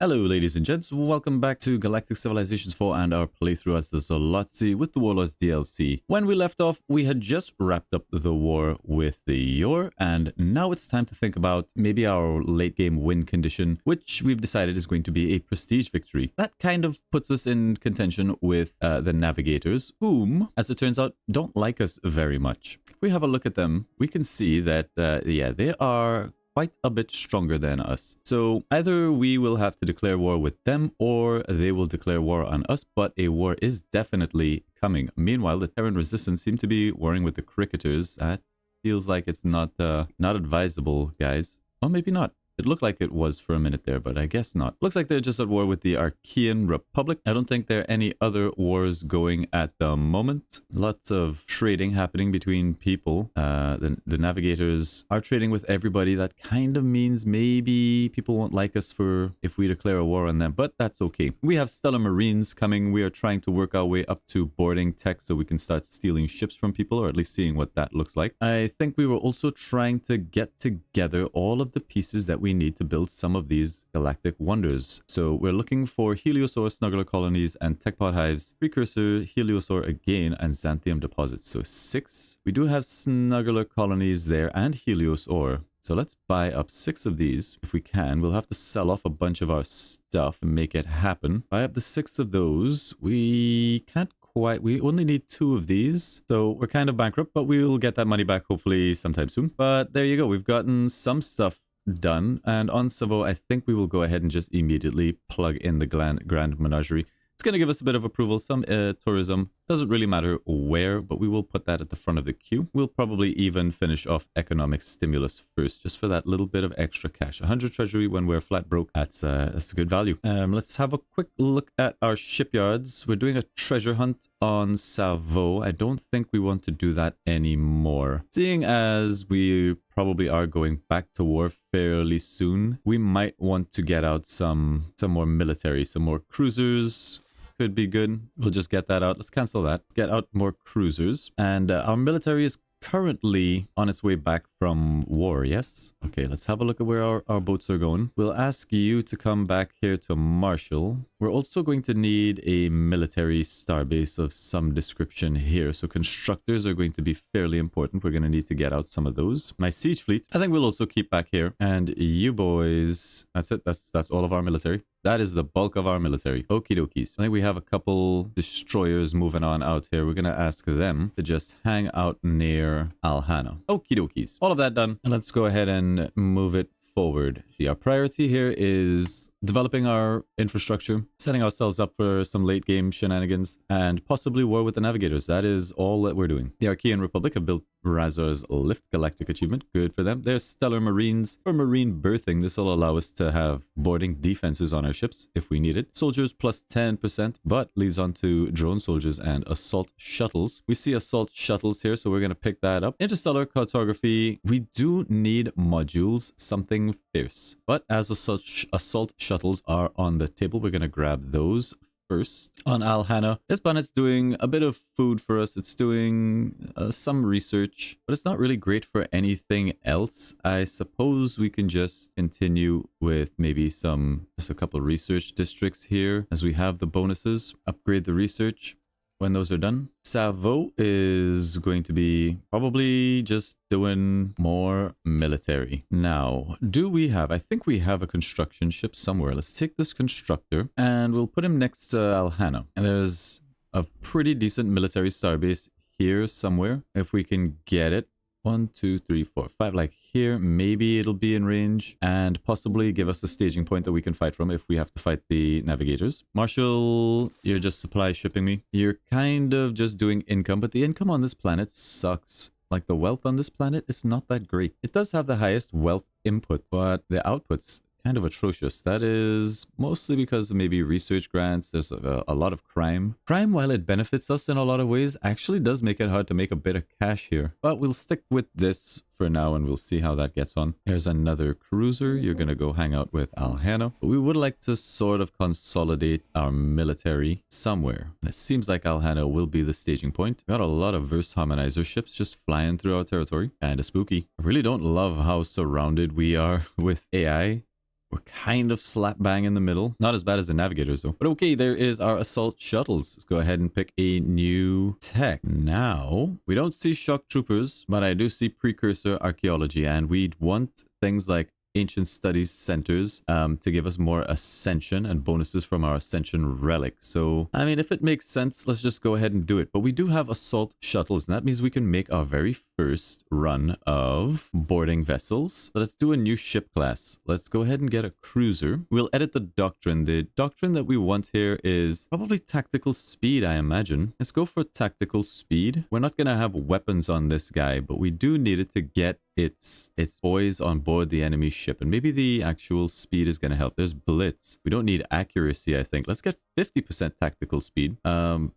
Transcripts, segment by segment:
Hello ladies and gents, welcome back to Galactic Civilizations 4 and our playthrough as the Zolotzi with the Warlords DLC. When we left off, we had just wrapped up the war with the Yor, and now it's time to think about maybe our late game win condition, which we've decided is going to be a prestige victory. That kind of puts us in contention with the Navigators, whom, as it turns out, don't like us very much. If we have a look at them, we can see that, yeah, they are quite a bit stronger than us. So either we will have to declare war with them or they will declare war on us, but a war is definitely coming. Meanwhile, the Terran Resistance seem to be warring with the Cricketers. That feels like it's not advisable, guys. Or maybe not. It looked like it was for a minute there, but I guess not. Looks like they're just at war with the Archean Republic. I don't think there are any other wars going at the moment. Lots of trading happening between people. The Navigators are trading with everybody. That kind of means maybe people won't like us if we declare a war on them, but that's okay. We have Stellar Marines coming. We are trying to work our way up to boarding tech so we can start stealing ships from people, or at least seeing what that looks like. I think we were also trying to get together all of the pieces that we need to build some of these galactic wonders. So we're looking for Heliosaur snuggler colonies and techpod hives, precursor Heliosaur again, and xanthium deposits. So 6. We do have snuggler colonies there and Heliosaur. So let's buy up 6 of these if we can. We'll have to sell off a bunch of our stuff and make it happen. Buy up the 6 of those. We can't quite. We only need 2 of these, so we're kind of bankrupt, but we will get that money back hopefully sometime soon. But there you go. We've gotten some stuff done, and on Savo, I think we will go ahead and just immediately plug in the Grand Menagerie. It's going to give us a bit of approval, some tourism. Doesn't really matter where, but we will put that at the front of the queue. We'll probably even finish off economic stimulus first, just for that little bit of extra cash. 100 treasury when we're flat broke. That's a good value. Let's have a quick look at our shipyards. We're doing a treasure hunt on Savo. I don't think we want to do that anymore. Seeing as we probably are going back to war fairly soon, we might want to get out some more military, some more cruisers. Could be good. We'll just get that out. Let's cancel that. Get out more cruisers. And our military is currently on its way back from war, yes? Okay, let's have a look at where our boats are going. We'll ask you to come back here to Marshall. We're also going to need a military starbase of some description here. So constructors are going to be fairly important. We're going to need to get out some of those. My siege fleet, I think we'll also keep back here. And you boys, that's it. That's all of our military. That is the bulk of our military. Okie dokies. I think we have a couple destroyers moving on out here. We're going to ask them to just hang out near Alhana. Okie dokies. All of that done. And let's go ahead and move it forward. Our priority here is developing our infrastructure, setting ourselves up for some late game shenanigans, and possibly war with the Navigators. That is all that we're doing. The Archean Republic have built Razor's Lift Galactic Achievement. Good for them. They're Stellar Marines. For marine berthing, this will allow us to have boarding defenses on our ships if we need it. Soldiers plus 10%, but leads on to drone soldiers and assault shuttles. We see assault shuttles here, so we're going to pick that up. Interstellar cartography. We do need modules, something fierce. But as assault shuttles are on the table, we're going to grab those first. On Alhana, this planet's doing a bit of food for us. It's doing some research, but it's not really great for anything else. I suppose we can just continue with maybe just a couple of research districts here as we have the bonuses. Upgrade the research when those are done. Savo is going to be probably just doing more military. Now, I think we have a construction ship somewhere. Let's take this constructor and we'll put him next to Alhana. And there's a pretty decent military starbase here somewhere. If we can get it. 1, 2, 3, 4, 5, like here. Maybe it'll be in range and possibly give us a staging point that we can fight from if we have to fight the Navigators. Marshall, you're just supply shipping me. You're kind of just doing income, but the income on this planet sucks. Like the wealth on this planet is not that great. It does have the highest wealth input, but the output's kind of atrocious. That is mostly because of maybe research grants. There's a lot of crime. Crime, while it benefits us in a lot of ways, actually does make it hard to make a bit of cash here. But we'll stick with this for now and we'll see how that gets on. Here's another cruiser. You're going to go hang out with Alhana. But we would like to sort of consolidate our military somewhere. And it seems like Alhana will be the staging point. Got a lot of Verse Harmonizer ships just flying through our territory. Kind of spooky. I really don't love how surrounded we are with AI. We're kind of slap bang in the middle. Not as bad as the Navigators though. But okay, there is our assault shuttles. Let's go ahead and pick a new tech. Now, we don't see shock troopers, but I do see precursor archaeology, and we'd want things like ancient studies centers to give us more ascension and bonuses from our ascension relic. So I mean, if it makes sense, let's just go ahead and do it. But we do have assault shuttles, and that means we can make our very first run of boarding vessels. So let's do a new ship class. Let's go ahead and get a cruiser. We'll edit the doctrine. The doctrine that we want here is probably tactical speed, I imagine. Let's go for tactical speed. We're not gonna have weapons on this guy, but we do need it to get its boys on board the enemy ship, and maybe the actual speed is going to help. There's blitz. We don't need accuracy, I think. Let's get 50% tactical speed.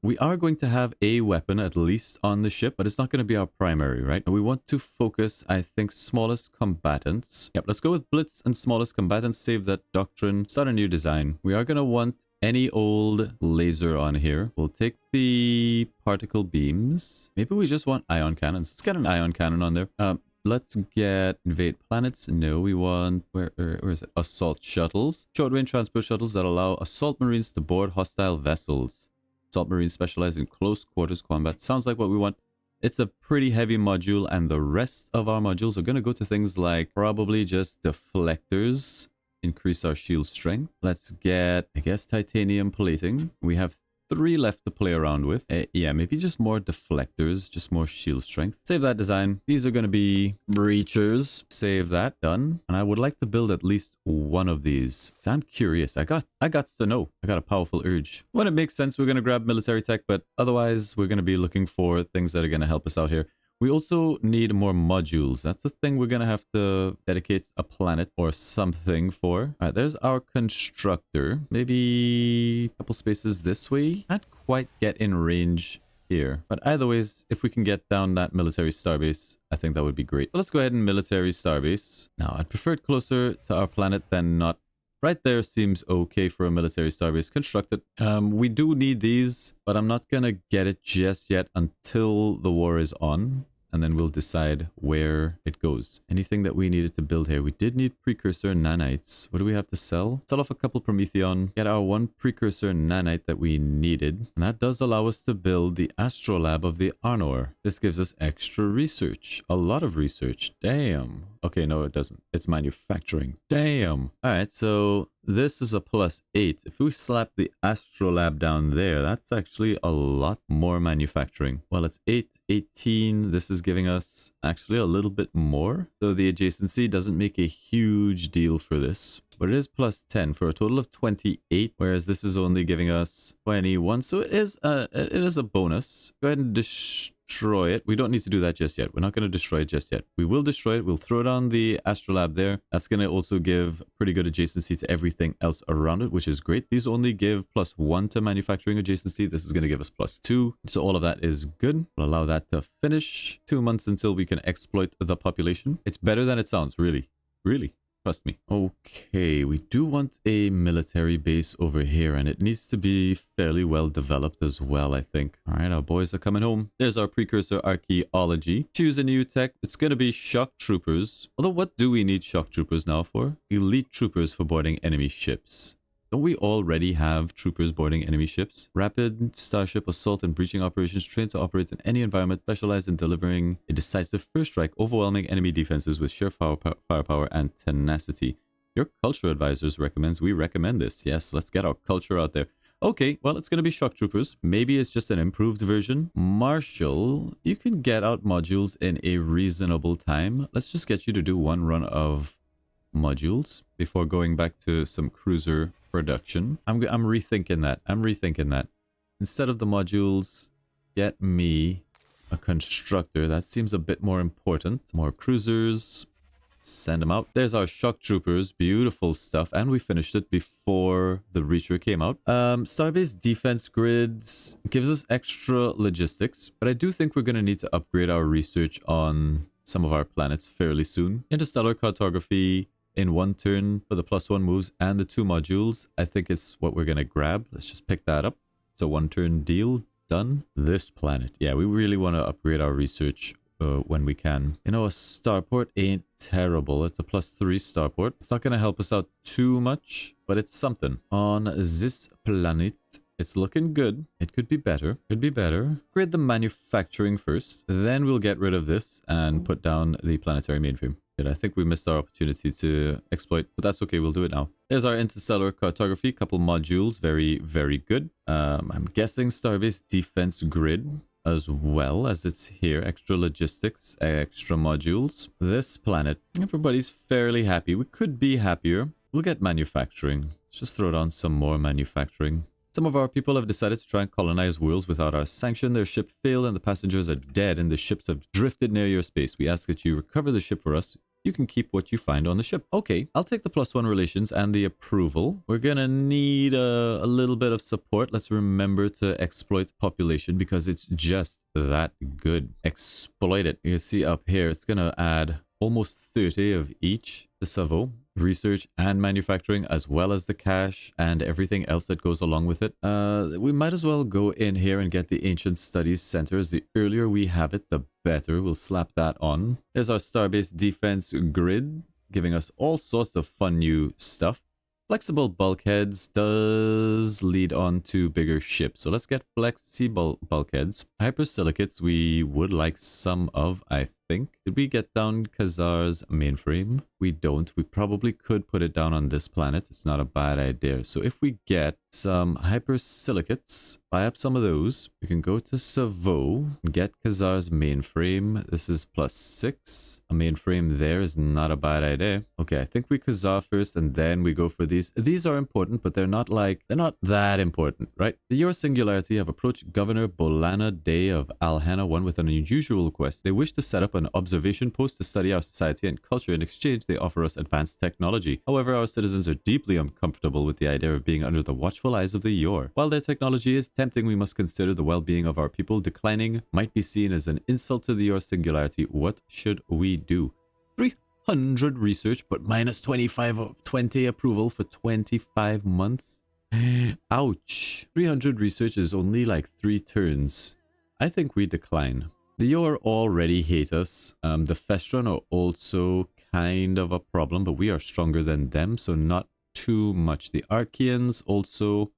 We are going to have a weapon at least on the ship, but it's not going to be our primary, right? And we want to focus, I think, smallest combatants. Yep, let's go with blitz and smallest combatants. Save that doctrine. Start a new design. We are going to want any old laser on here. We'll take the particle beams. Maybe we just want ion cannons. Let's get an ion cannon on there. Let's get invade planets. No, we want where is it? Assault shuttles. Short range transport shuttles that allow assault marines to board hostile vessels. Assault marines specialize in close quarters combat. Sounds like what we want. It's a pretty heavy module, and the rest of our modules are going to go to things like probably just deflectors. Increase our shield strength. Let's get, I guess, titanium plating. We have 3 left to play around with. Yeah, maybe just more deflectors, just more shield strength. Save that design. These are going to be breachers. Save that. Done. And I would like to build at least one of these. I'm curious. I got to know. I got a powerful urge. When it makes sense, we're going to grab military tech, but otherwise we're going to be looking for things that are going to help us out here. We also need more modules. That's the thing we're going to have to dedicate a planet or something for. All right, there's our constructor. Maybe a couple spaces this way. Can't quite get in range here. But either ways, if we can get down that military starbase, I think that would be great. So let's go ahead and military starbase. Now, I'd prefer it closer to our planet than not. Right there seems okay for a military starbase constructed. We do need these, but I'm not going to get it just yet until the war is on. And then we'll decide where it goes. Anything that we needed to build here. We did need precursor nanites. What do we have to sell? Sell off a couple Prometheon. Get our 1 precursor nanite that we needed. And that does allow us to build the astrolab of the Arnor. This gives us extra research. A lot of research. Damn. Okay, no, it doesn't. It's manufacturing. Damn. All right, so this is a +8. If we slap the astrolab down there, that's actually a lot more manufacturing. Well, it's 8, 18. This is giving us actually a little bit more. So the adjacency doesn't make a huge deal for this. But it is +10 for a total of 28, whereas this is only giving us 21. So it is a bonus. Go ahead and destroy it. We don't need to do that just yet. We're not going to destroy it just yet. We will destroy it. We'll throw it on the astrolab there. That's going to also give pretty good adjacency to everything else around it, which is great. These only give +1 to manufacturing adjacency. This is going to give us +2. So all of that is good. We'll allow that to finish. 2 months until we can exploit the population. It's better than it sounds, really. Really. Trust me. Okay, we do want a military base over here, and it needs to be fairly well developed as well, I think. All right, our boys are coming home. There's our precursor archaeology. Choose a new tech. It's going to be shock troopers. Although, what do we need shock troopers now for? Elite troopers for boarding enemy ships. Don't we already have troopers boarding enemy ships? Rapid starship assault and breaching operations trained to operate in any environment, specialized in delivering a decisive first strike, overwhelming enemy defenses with sheer firepower and tenacity. Your culture advisors recommends we recommend this. Yes, let's get our culture out there. Okay, well, it's going to be shock troopers. Maybe it's just an improved version. Marshall, you can get out modules in a reasonable time. Let's just get you to do 1 run of modules before going back to some cruiser production. I'm rethinking that. Instead of the modules, get me a constructor. That seems a bit more important. More cruisers. Send them out. There's our shock troopers. Beautiful stuff. And we finished it before the Reacher came out. Starbase defense grids gives us extra logistics, but I do think we're going to need to upgrade our research on some of our planets fairly soon. Interstellar cartography in 1 turn for the +1 moves and the 2 modules, I think is what we're going to grab. Let's just pick that up. It's a 1 turn deal. Done. This planet. Yeah, we really want to upgrade our research when we can. You know, a starport ain't terrible. It's a +3 starport. It's not going to help us out too much, but it's something. On this planet, it's looking good. It could be better. Could be better. Create the manufacturing first. Then we'll get rid of this and put down the planetary mainframe. Good. I think we missed our opportunity to exploit, but that's okay. We'll do it now. There's our interstellar cartography. Couple modules. Very, very good. I'm guessing Starbase defense grid as well as it's here. Extra logistics, extra modules. This planet, everybody's fairly happy. We could be happier. We'll get manufacturing. Let's just throw down some more manufacturing. Some of our people have decided to try and colonize worlds without our sanction. Their ship failed and the passengers are dead and the ships have drifted near your space. We ask that you recover the ship for us. You can keep what you find on the ship. Okay, I'll take the +1 relations and the approval. We're gonna need a little bit of support. Let's remember to exploit population because it's just that good. Exploit it. You can see up here, it's gonna add almost 30 of each to Savo. Research and manufacturing, as well as the cash and everything else that goes along with it. We might as well go in here and get the Ancient Studies Centers. The earlier we have it, the better. We'll slap that on. There's our Starbase defense grid, giving us all sorts of fun new stuff. Flexible bulkheads does lead on to bigger ships. So let's get flexible bulkheads. Hypersilicates we would like some of, I think. Did we get down Khazar's mainframe? We don't. We probably could put it down on this planet. It's not a bad idea. So if we get some hypersilicates, buy up some of those. We can go to Savo and get Khazar's mainframe. This is +6. A mainframe there is not a bad idea. Okay, I think we Khazar first and then we go for these. These are important, but they're not that important, right? The Your Singularity have approached Governor Bolana Day of Alhana 1 with an unusual request. They wish to set up an observation post to study our society and culture. In exchange, they offer us advanced technology. However, our citizens are deeply uncomfortable with the idea of being under the watchful eyes of the Yor. While their technology is tempting, we must consider the well-being of our people. Declining might be seen as an insult to the Yor Singularity. What should we do? 300 research, but -25 or 20 approval for 25 months. Ouch. 300 research is only like 3 turns. I think we decline. The Yor already hate us. The Festron are also kind of a problem, but we are stronger than them, so not too much. The Archeans also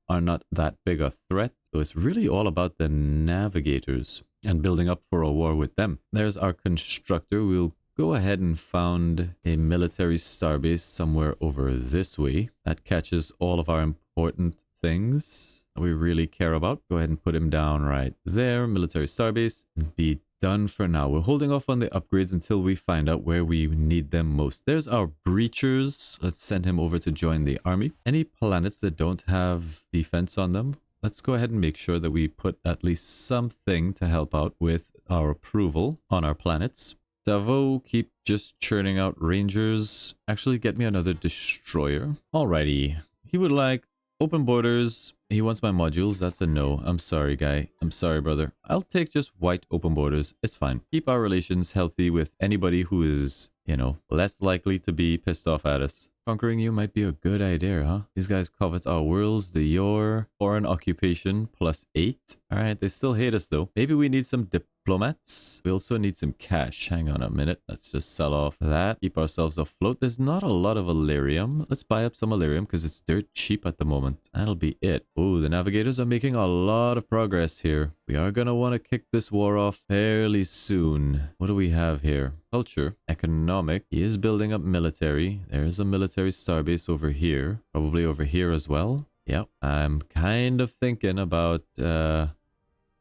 are not that big a threat. So it's really all about the Navigators and building up for a war with them. There's our constructor. We'll go ahead and found a military starbase somewhere over this way. That catches all of our important things we really care about. Go ahead and put him down right there. Military starbase. Be done for now. We're holding off on the upgrades until we find out where we need them most. There's our breachers. Let's send him over to join the army. Any planets that don't have defense on them, let's go ahead and make sure that we put at least something to help out with our approval on our planets. Savo, keep just churning out rangers. Actually, get me another destroyer. Alrighty. He would like open borders. He wants my modules. That's a no. I'm sorry, guy. I'm sorry, brother. I'll take just white open borders. It's fine. Keep our relations healthy with anybody who is, you know, less likely to be pissed off at us. Conquering you might be a good idea, huh? These guys covet our worlds, the Yor, foreign occupation, +8. Alright, they still hate us though. Maybe we need some diplomats. We also need some cash. Hang on a minute. Let's just sell off that. Keep ourselves afloat. There's not a lot of Illyrium. Let's buy up some Illyrium because it's dirt cheap at the moment. That'll be it. Oh, the Navigators are making a lot of progress here. We are going to want to kick this war off fairly soon. What do we have here? Culture, economic. He is building up military. There's a military starbase over here. Probably over here as well. Yep. I'm kind of thinking about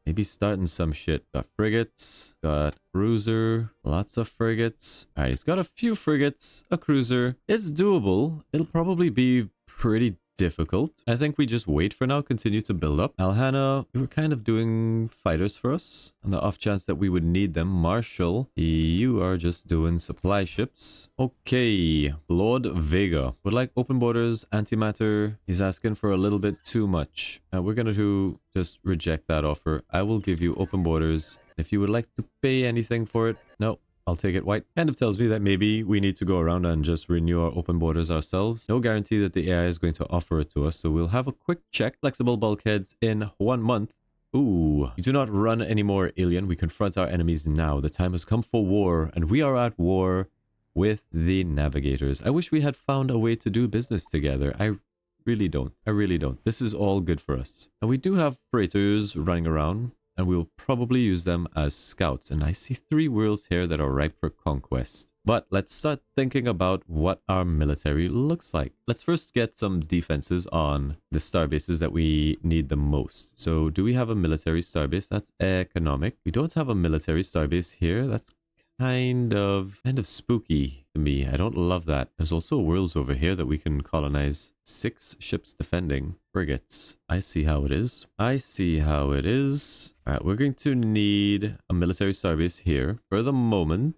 maybe starting some shit. Got frigates, got cruiser, lots of frigates. All right, he's got a few frigates, a cruiser. It's doable. It'll probably be pretty difficult. I think we just wait for now, continue to build up. Alhana, we were kind of doing fighters for us on the off chance that we would need them. Marshall, you are just doing supply ships. Okay, Lord Vega would like open borders, antimatter. He's asking for a little bit too much. We're gonna just reject that offer. I will give you open borders. If you would like to pay anything for it, no. I'll take it white. Kind of tells me that maybe we need to go around and just renew our open borders ourselves. No guarantee that the AI is going to offer it to us. So we'll have a quick check. Flexible bulkheads in 1 month. Ooh, we do not run anymore, alien. We confront our enemies now. The time has come for war, and we are at war with the Navigators. I wish we had found a way to do business together. I really don't. I really don't. This is all good for us. And we do have freighters running around, and we'll probably use them as scouts. And I see 3 worlds here that are ripe for conquest. But let's start thinking about what our military looks like. Let's first get some defenses on the starbases that we need the most. So do we have a military starbase? That's economic. We don't have a military starbase here. That's kind of spooky to me. I don't love that. There's also worlds over here that we can colonize. 6 ships defending. Frigates. I see how it is. I see how it is. All right, we're going to need a military starbase here. For the moment,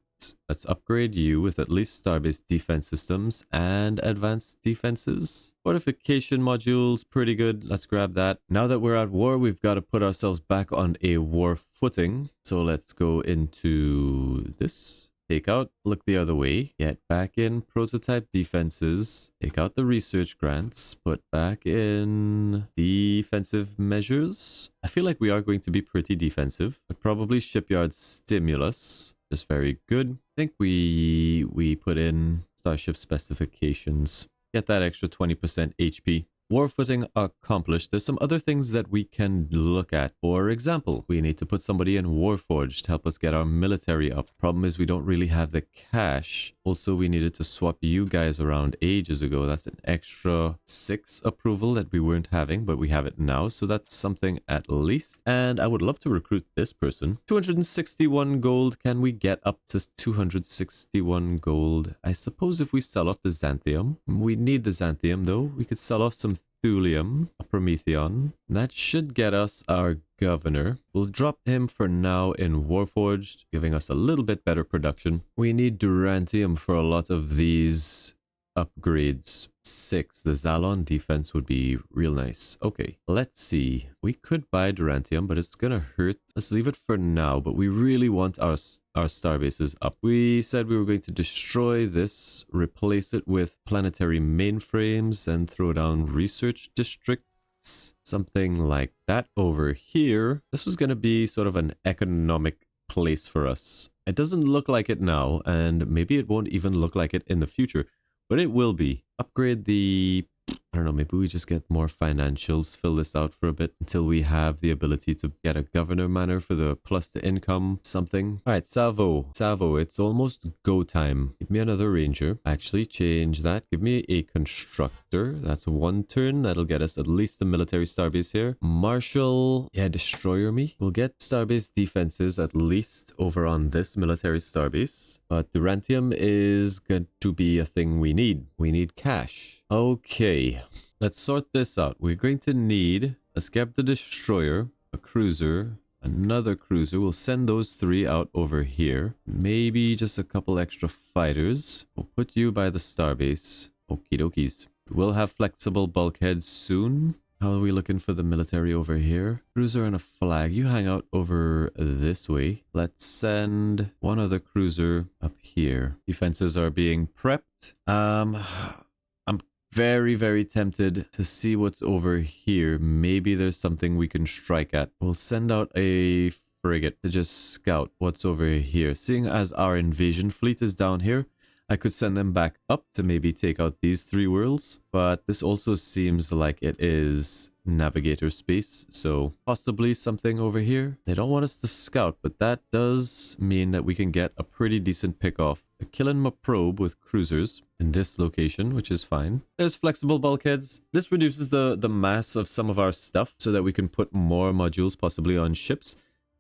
let's upgrade you with at least starbase defense systems and advanced defenses. Fortification modules, pretty good. Let's grab that. Now that we're at war, we've got to put ourselves back on a war footing. So let's go into this. Take out, look the other way. Get back in prototype defenses. Take out the research grants. Put back in defensive measures. I feel like we are going to be pretty defensive, but probably shipyard stimulus. Just very good. I think we put in starship specifications. Get that extra 20% HP. War footing accomplished. There's some other things that we can look at. For example, we need to put somebody in Warforged to help us get our military up. Problem is we don't really have the cash. Also, we needed to swap you guys around ages ago. That's an extra 6 approval that we weren't having, but we have it now. So that's something at least. And I would love to recruit this person. 261 gold. Can we get up to 261 gold? I suppose if we sell off the Xanthium. We need the Xanthium though. We could sell off some Thulium, a Prometheon. That should get us our governor. We'll drop him for now in Warforged, giving us a little bit better production. We need Durantium for a lot of these upgrades. 6. The Zalon defense would be real nice. Okay, let's see. We could buy Durantium, but it's gonna hurt. Let's leave it for now, but we really want our starbases up. We said we were going to destroy this, replace it with planetary mainframes, and throw down research districts. Something like that over here. This was gonna be sort of an economic place for us. It doesn't look like it now, and maybe it won't even look like it in the future. But it will be. Upgrade the... I don't know, maybe we just get more financials, fill this out for a bit until we have the ability to get a governor manor for the plus the income something. All right, Savo. Savo, it's almost go time. Give me another ranger. Actually, change that. Give me a constructor. That's 1 turn. That'll get us at least a military starbase here. Marshal, yeah, destroyer me. We'll get starbase defenses at least over on this military starbase. But Durantium is going to be a thing we need. We need cash. Okay, let's sort this out. We're going to need a Skep the Destroyer, a cruiser, another cruiser. We'll send those 3 out over here. Maybe just a couple extra fighters. We'll put you by the starbase. Okie dokies. We'll have flexible bulkheads soon. How are we looking for the military over here? Cruiser and a flag. You hang out over this way. Let's send 1 other cruiser up here. Defenses are being prepped. I'm very, very tempted to see what's over here. Maybe there's something we can strike at. We'll send out a frigate to just scout what's over here. Seeing as our invasion fleet is down here, I could send them back up to maybe take out these 3 worlds. But this also seems like it is navigator space, so possibly something over here. They don't want us to scout, but that does mean that we can get a pretty decent pick off. A Killenma probe with cruisers in this location, which is fine. There's flexible bulkheads. This reduces the mass of some of our stuff so that we can put more modules possibly on ships.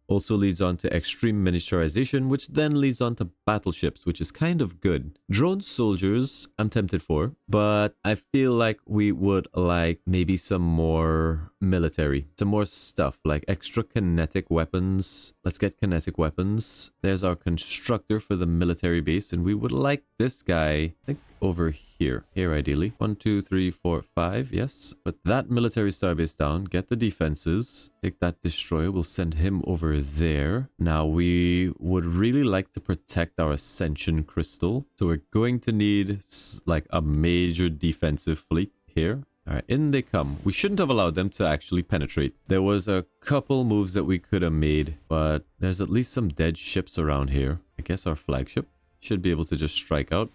Also leads on to extreme miniaturization, which then leads on to battleships, which is kind of good. Drone soldiers, I'm tempted for, but I feel like we would like maybe some more military, some more stuff like extra kinetic weapons. Let's get kinetic weapons. There's our constructor for the military base, and we would like this guy, I think, over here. Here, ideally. 1, 2, 3, 4, 5. Yes. Put that military starbase down. Get the defenses. Take that destroyer. We'll send him over there. Now, we would really like to protect our Ascension Crystal. So we're going to need like a major defensive fleet here. All right, in they come. We shouldn't have allowed them to actually penetrate. There was a couple moves that we could have made, but there's at least some dead ships around here. I guess our flagship should be able to just strike out.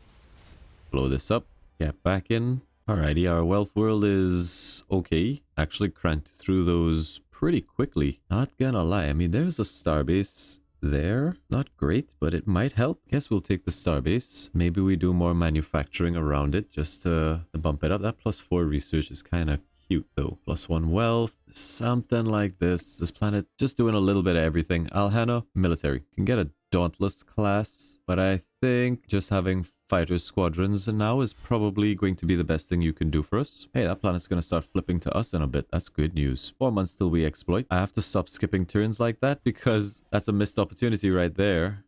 Blow this up. Get back in. Alrighty, our wealth world is okay. Actually cranked through those pretty quickly. Not gonna lie. I mean, there's a starbase there. Not great, but it might help. Guess we'll take the starbase. Maybe we do more manufacturing around it just to bump it up. That +4 research is kind of cute though. +1 wealth, something like this. This planet just doing a little bit of everything. Alhana, military. Can get a Dauntless class, but I think just having fighter squadrons now is probably going to be the best thing you can do for us. Hey, that planet's going to start flipping to us in a bit. That's good news. 4 months till we exploit. I have to stop skipping turns like that because that's a missed opportunity right there.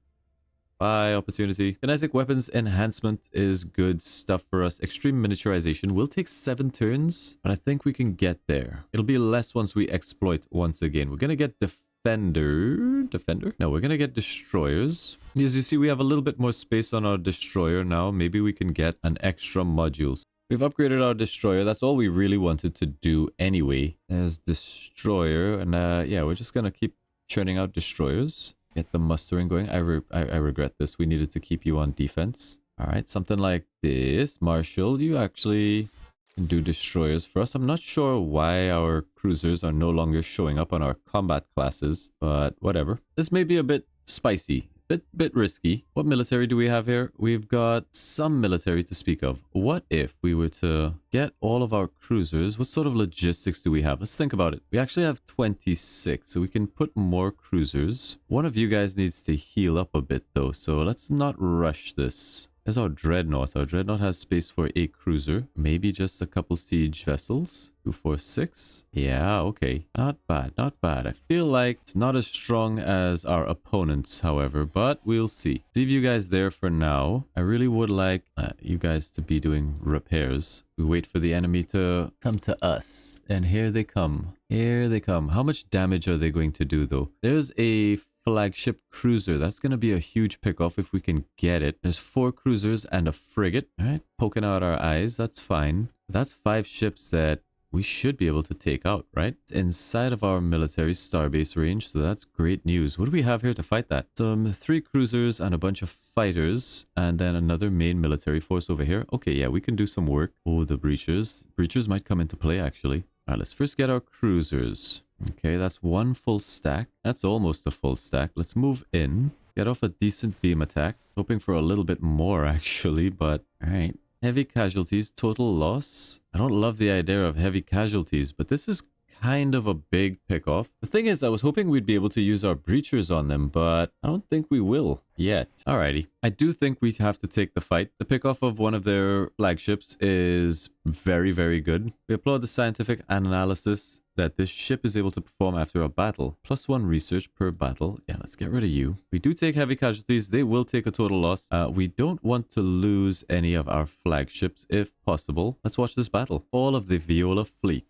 Bye, opportunity. Kinetic weapons enhancement is good stuff for us. Extreme miniaturization will take 7 turns, but I think we can get there. It'll be less once we exploit once again. We're going to get Defender? No, we're going to get destroyers. As you see, we have a little bit more space on our destroyer now. Maybe we can get an extra module. We've upgraded our destroyer. That's all we really wanted to do anyway. There's destroyer. And yeah, we're just going to keep churning out destroyers. Get the mustering going. I regret this. We needed to keep you on defense. All right, something like this. Marshall, you actually can do destroyers for us. I'm not sure why our cruisers are no longer showing up on our combat classes, but whatever. This may be a bit spicy, bit risky. What military do we have here? We've got some military to speak of. What if we were to get all of our cruisers? What sort of logistics do we have? Let's think about it. We actually have 26, so we can put more cruisers. One of you guys needs to heal up a bit though, so let's not rush this. There's our dreadnought. Our dreadnought has space for a cruiser. Maybe just a couple siege vessels. 2, 4, 6. Yeah, okay. Not bad, not bad. I feel like it's not as strong as our opponents, however, but we'll see. Leave you guys there for now. I really would like you guys to be doing repairs. We wait for the enemy to come to us. And here they come. Here they come. How much damage are they going to do, though? There's a flagship cruiser. That's going to be a huge pickoff if we can get it. There's 4 cruisers and a frigate. All right, poking out our eyes. That's fine. That's 5 ships that we should be able to take out, right? Inside of our military starbase range, so that's great news. What do we have here to fight that? Some 3 cruisers and a bunch of fighters, and then another main military force over here. Okay, yeah, we can do some work. Oh, the breachers. Breachers might come into play, actually. All right, let's first get our cruisers. Okay, that's 1 full stack. That's almost a full stack. Let's move in. Get off a decent beam attack. Hoping for a little bit more, actually, but all right. Heavy casualties, total loss. I don't love the idea of heavy casualties, but this is kind of a big pickoff. The thing is, I was hoping we'd be able to use our breachers on them, but I don't think we will yet. Alrighty. I do think we have to take the fight. The pickoff of one of their flagships is very, very good. We applaud the scientific analysis that this ship is able to perform after a battle. +1 research per battle. Yeah, let's get rid of you. We do take heavy casualties. They will take a total loss. We don't want to lose any of our flagships if possible. Let's watch this battle. All of the Viola fleet.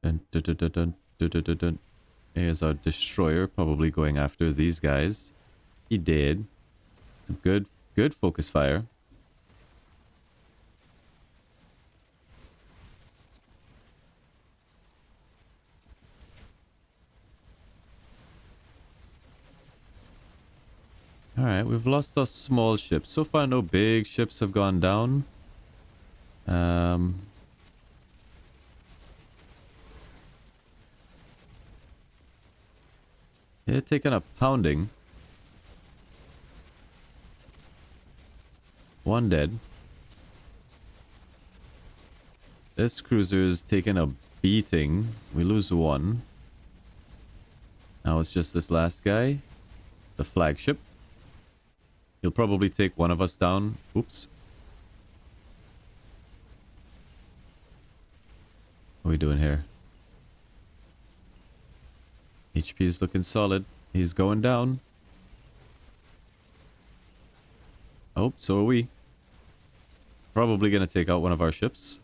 Dun, dun, dun, dun, dun, dun, dun, dun, dun. Here's our destroyer probably going after these guys. He did. Some good focus fire. Alright, we've lost our small ships. So far, no big ships have gone down. Yeah, taking a pounding. 1 dead. This cruiser's taking a beating. We lose 1. Now it's just this last guy. The flagship. He'll probably take one of us down. Oops. What are we doing here? HP is looking solid. He's going down. Oh, so are we. Probably going to take out one of our ships.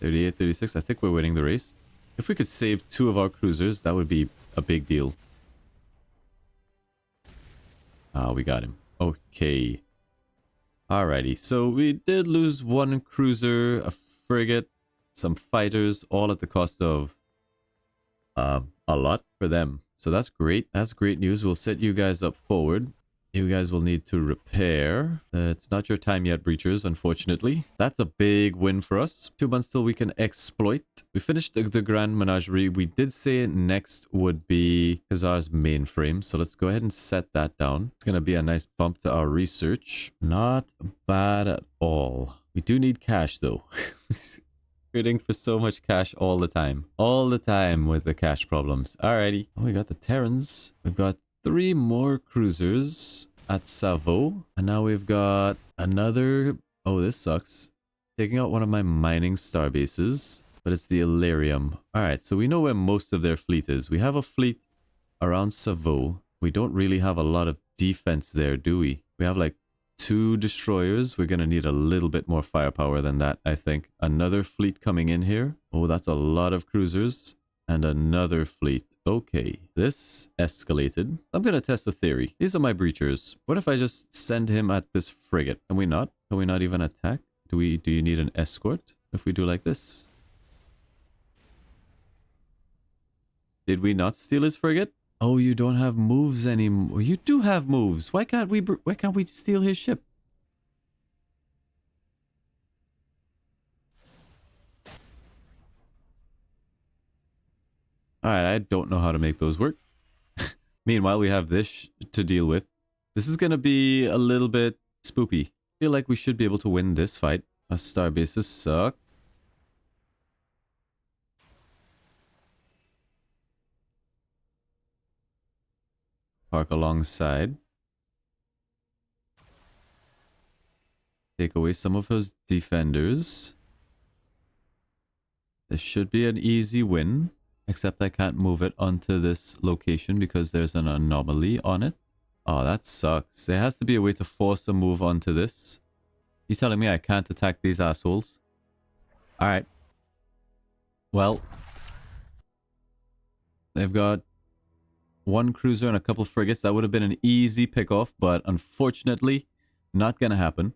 38, 36. I think we're winning the race. If we could save 2 of our cruisers, that would be a big deal. Ah, we got him. Okay. Alrighty, so we did lose one cruiser, a frigate, some fighters, all at the cost of a lot for them. So that's great. That's great news. We'll set you guys up forward. You guys will need to repair. It's not your time yet, breachers, unfortunately. That's a big win for us. 2 months till we can exploit. We finished the Grand Menagerie. We did say next would be Khazar's mainframe. So let's go ahead and set that down. It's going to be a nice bump to our research. Not bad at all. We do need cash, though. Waiting for so much cash all the time. All the time with the cash problems. Alrighty. Oh, we got the Terrans. We've got 3 more cruisers at Savo. And now we've got another... Oh, this sucks. Taking out one of my mining star bases. But it's the Illyrium. Alright, so we know where most of their fleet is. We have a fleet around Savo. We don't really have a lot of defense there, do we? We have like 2 destroyers. We're going to need a little bit more firepower than that, I think. Another fleet coming in here. Oh, that's a lot of cruisers. And another fleet. Okay, this escalated. I'm going to test a theory. These are my breachers. What if I just send him at this frigate? Can we not? Can we not even attack? Do you need an escort if we do like this? Did we not steal his frigate? Oh, you don't have moves anymore. You do have moves. Why can't we steal his ship? Alright, I don't know how to make those work. Meanwhile, we have this to deal with. This is going to be a little bit spoopy. I feel like we should be able to win this fight. Our star bases suck. Park alongside. Take away some of those defenders. This should be an easy win. Except I can't move it onto this location because there's an anomaly on it. Oh, that sucks. There has to be a way to force a move onto this. You telling me I can't attack these assholes? Alright. Well. They've got 1 cruiser and a couple frigates. That would have been an easy pickoff, but unfortunately, not gonna happen.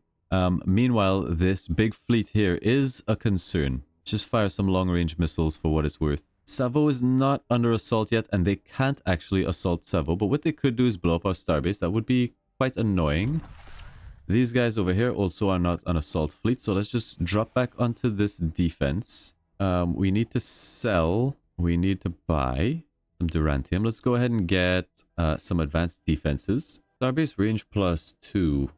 Meanwhile, this big fleet here is a concern. Just fire some long-range missiles for what it's worth. Savo is not under assault yet, and they can't actually assault Savo, but what they could do is blow up our starbase. That would be quite annoying. These guys over here also are not an assault fleet, so let's just drop back onto this defense. We need to sell. We need to buy some Durantium. Let's go ahead and get some advanced defenses. Starbase range +2.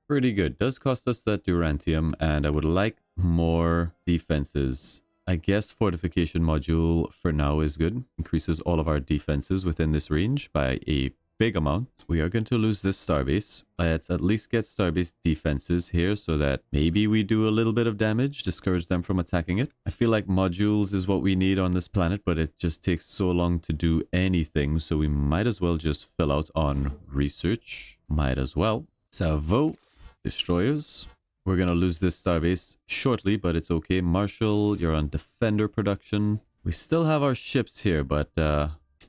Pretty good. Does cost us that Durantium, and I would like more defenses. I guess fortification module for now is good. Increases all of our defenses within this range by a big amount. We are going to lose this starbase. Let's at least get starbase defenses here so that maybe we do a little bit of damage, discourage them from attacking it. I feel like modules is what we need on this planet, but it just takes so long to do anything, so we might as well just fill out on research. Might as well. Savo, destroyers. We're going to lose this starbase shortly, but it's okay. Marshall, you're on defender production. We still have our ships here, but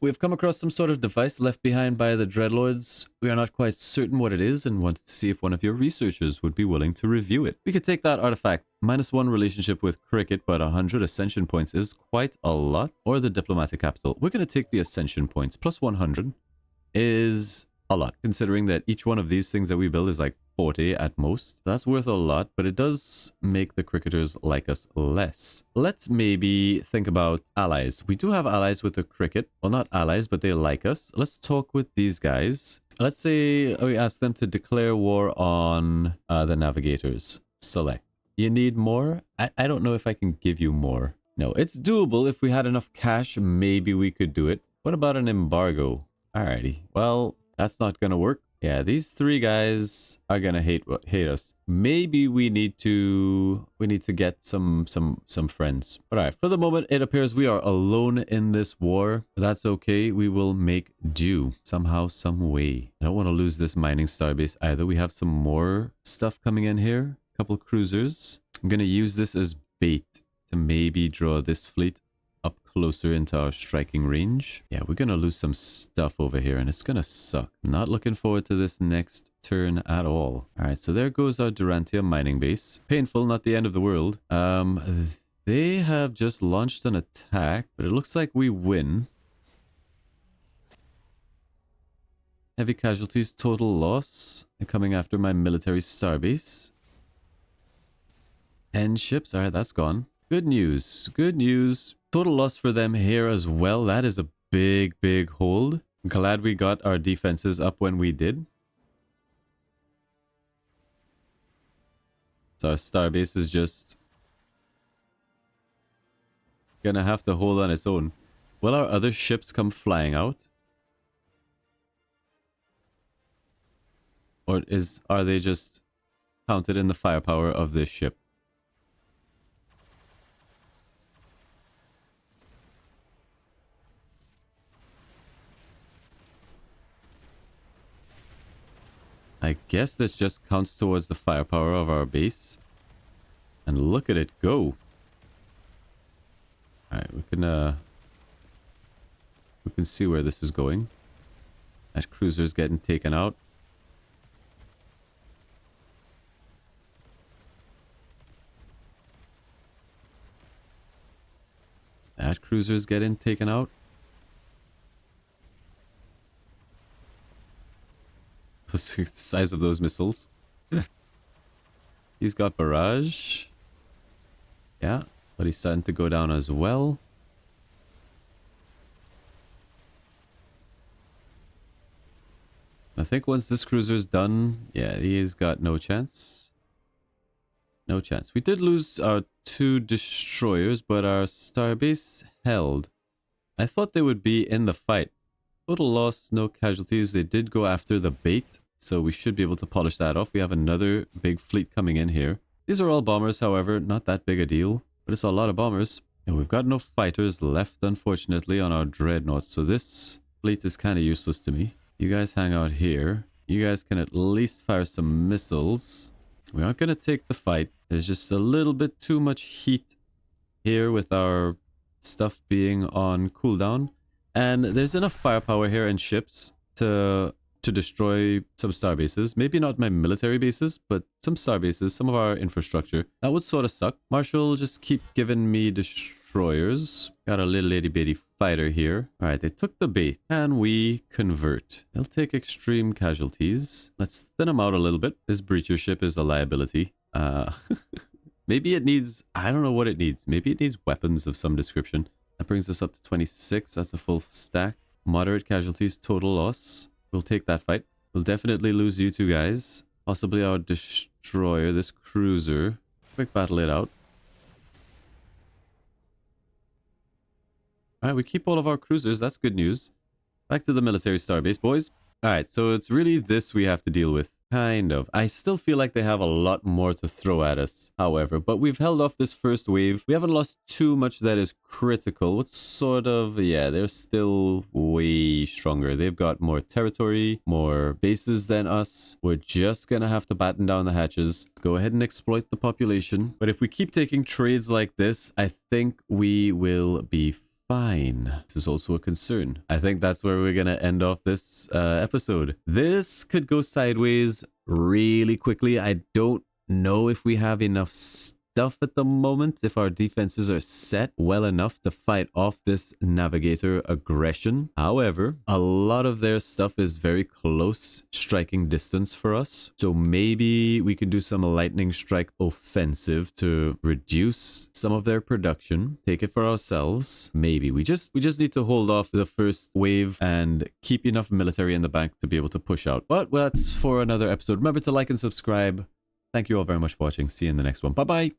we've come across some sort of device left behind by the Dreadlords. We are not quite certain what it is and wanted to see if one of your researchers would be willing to review it. We could take that artifact. -1 relationship with Cricket, but 100 ascension points is quite a lot. Or the diplomatic capital. We're going to take the ascension points. +100 is a lot, considering that each one of these things that we build is like 40 at most. That's worth a lot, but it does make the cricketers like us less. Let's maybe think about allies. We do have allies with the cricket. Well, not allies, but they like us. Let's talk with these guys. Let's say we ask them to declare war on the Navigators. Select. You need more? I don't know if I can give you more. No, it's doable. If we had enough cash, maybe we could do it. What about an embargo? Alrighty. Well, that's not gonna work. Yeah, these 3 guys are gonna hate us. Maybe we need to get some friends. But alright, for the moment, it appears we are alone in this war. That's okay. We will make do somehow, some way. I don't want to lose this mining starbase either. We have some more stuff coming in here. A couple cruisers. I'm gonna use this as bait to maybe draw this fleet up closer into our striking range. Yeah, we're gonna lose some stuff over here, and it's gonna suck. Not looking forward to this next turn at all. All right, so there goes our Durantia mining base. Painful, not the end of the world. They have just launched an attack, but it looks like we win. Heavy casualties, total loss. They're coming after my military starbase. 10 ships. All right, that's gone. Good news. Good news. Total loss for them here as well. That is a big, big hold. I'm glad we got our defenses up when we did. So our starbase is just gonna have to hold on its own. Will our other ships come flying out? Or are they just counted in the firepower of this ship? I guess this just counts towards the firepower of our base. And look at it go. Alright, we can see where this is going. That cruiser's getting taken out. That cruiser's getting taken out. The size of those missiles. He's got barrage. Yeah, but he's starting to go down as well. I think once this cruiser's done, yeah, he's got no chance. No chance. We did lose our 2 destroyers, but our starbase held. I thought they would be in the fight. Total loss, no casualties. They did go after the bait, so we should be able to polish that off. We have another big fleet coming in here. These are all bombers, however, not that big a deal, but it's a lot of bombers. And we've got no fighters left, unfortunately, on our dreadnoughts, so this fleet is kind of useless to me. You guys hang out here. You guys can at least fire some missiles. We aren't going to take the fight. There's just a little bit too much heat here with our stuff being on cooldown. And there's enough firepower here and ships to destroy some star bases. Maybe not my military bases, but some star bases, some of our infrastructure. That would sort of suck. Marshall, just keep giving me destroyers. Got a little itty bitty fighter here. All right, they took the bait. Can we convert? They'll take extreme casualties. Let's thin them out a little bit. This breacher ship is a liability. Maybe it needs, I don't know what it needs. Maybe it needs weapons of some description. That brings us up to 26. That's a full stack. Moderate casualties, total loss. We'll take that fight. We'll definitely lose you two guys. Possibly our destroyer, this cruiser. Quick battle it out. Alright, we keep all of our cruisers. That's good news. Back to the military starbase, boys. Alright, so it's really this we have to deal with. Kind of. I still feel like they have a lot more to throw at us, however. But we've held off this first wave. We haven't lost too much that is critical. What's sort of... Yeah, they're still way stronger. They've got more territory, more bases than us. We're just gonna have to batten down the hatches. Go ahead and exploit the population. But if we keep taking trades like this, I think we will be fine. This is also a concern. I think that's where we're gonna end off this episode. This could go sideways really quickly. I don't know if we have enough stuff at the moment, if our defenses are set well enough to fight off this Navigator aggression. However, a lot of their stuff is very close striking distance for us. So maybe we can do some lightning strike offensive to reduce some of their production, take it for ourselves. Maybe we just need to hold off the first wave and keep enough military in the bank to be able to push out. But that's for another episode. Remember to like and subscribe. Thank you all very much for watching. See you in the next one. Bye-bye.